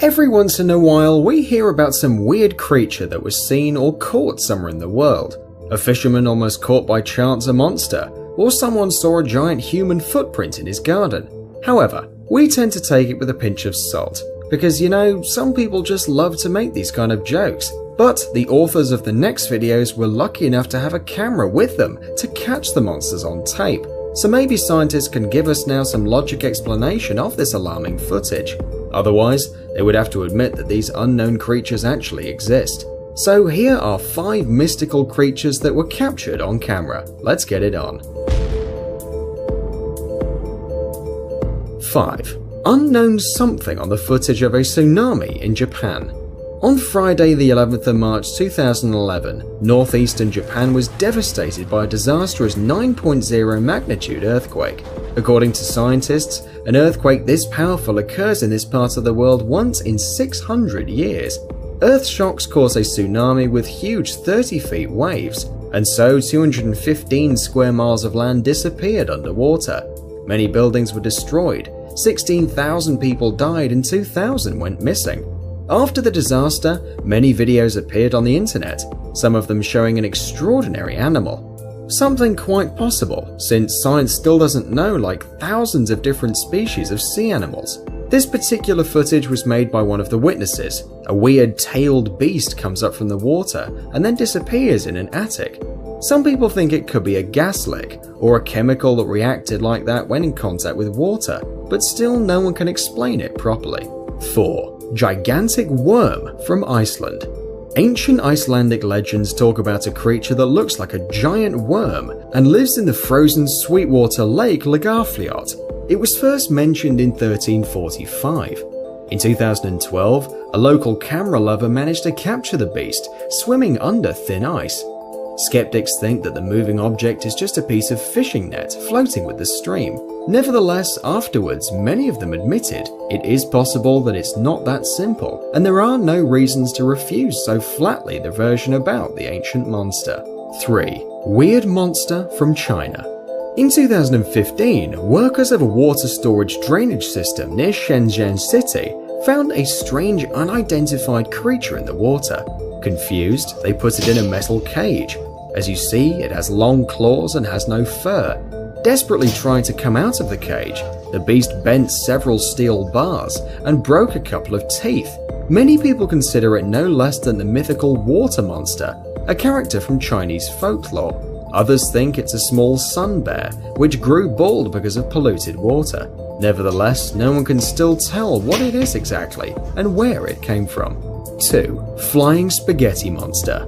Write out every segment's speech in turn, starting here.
Every once in a while, we hear about some weird creature that was seen or caught somewhere in the world. A fisherman almost caught by chance a monster, or someone saw a giant human footprint in his garden. However, we tend to take it with a pinch of salt, because some people just love to make these kind of jokes. But the authors of the next videos were lucky enough to have a camera with them to catch the monsters on tape. So maybe scientists can give us now some logic explanation of this alarming footage. Otherwise, they would have to admit that these unknown creatures actually exist. So here are 5 mystical creatures that were captured on camera. Let's get it on. 5. Unknown something on the footage of a tsunami in Japan. On Friday the 11th of March 2011, northeastern Japan was devastated by a disastrous 9.0 magnitude earthquake. According to scientists, an earthquake this powerful occurs in this part of the world once in 600 years. Earth shocks cause a tsunami with huge 30 feet waves, and so 215 square miles of land disappeared underwater. Many buildings were destroyed, 16,000 people died and 2,000 went missing. After the disaster, many videos appeared on the internet, some of them showing an extraordinary animal. Something quite possible, since science still doesn't know thousands of different species of sea animals. This particular footage was made by one of the witnesses. A weird tailed beast comes up from the water and then disappears in an attic. Some people think it could be a gas leak, or a chemical that reacted like that when in contact with water, but still no one can explain it properly. 4. Gigantic worm from Iceland. Ancient Icelandic legends talk about a creature that looks like a giant worm and lives in the frozen sweetwater lake Lagarfljót. It was first mentioned in 1345. In 2012, a local camera lover managed to capture the beast swimming under thin ice. Skeptics think that the moving object is just a piece of fishing net floating with the stream. Nevertheless, afterwards, many of them admitted it is possible that it's not that simple, and there are no reasons to refuse so flatly the version about the ancient monster. 3. Weird monster from China. In 2015, workers of a water storage drainage system near Shenzhen City found a strange unidentified creature in the water. Confused, they put it in a metal cage. As you see, it has long claws and has no fur. Desperately trying to come out of the cage, the beast bent several steel bars and broke a couple of teeth. Many people consider it no less than the mythical water monster, a character from Chinese folklore. Others think it's a small sun bear, which grew bald because of polluted water. Nevertheless, no one can still tell what it is exactly and where it came from. 2. Flying spaghetti monster.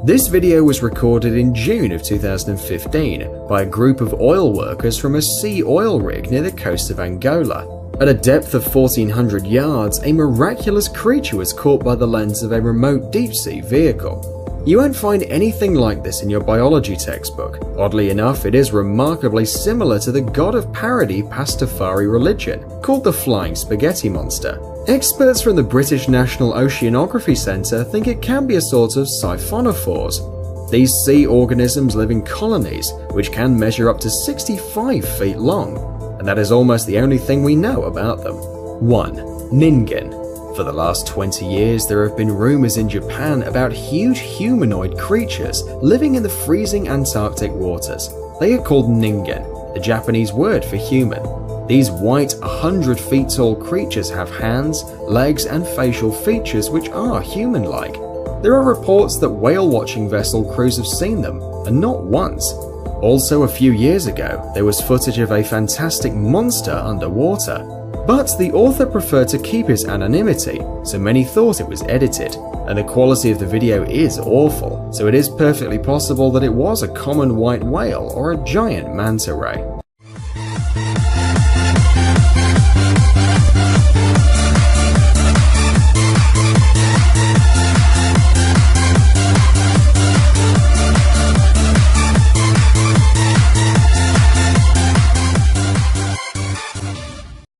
This video was recorded in June of 2015 by a group of oil workers from a sea oil rig near the coast of Angola. At a depth of 1,400 yards, a miraculous creature was caught by the lens of a remote deep-sea vehicle. You won't find anything like this in your biology textbook. Oddly enough, it is remarkably similar to the god of parody Pastafari religion, called the Flying Spaghetti Monster. Experts from the British National Oceanography Centre think it can be a sort of siphonophores. These sea organisms live in colonies, which can measure up to 65 feet long, and that is almost the only thing we know about them. 1. Ningen. For the last 20 years, there have been rumors in Japan about huge humanoid creatures living in the freezing Antarctic waters. They are called ningen, the Japanese word for human. These white, 100 feet tall creatures have hands, legs, and facial features which are human-like. There are reports that whale-watching vessel crews have seen them, and not once. Also, a few years ago, there was footage of a fantastic monster underwater. But the author preferred to keep his anonymity, so many thought it was edited, and the quality of the video is awful, so it is perfectly possible that it was a common white whale or a giant manta ray.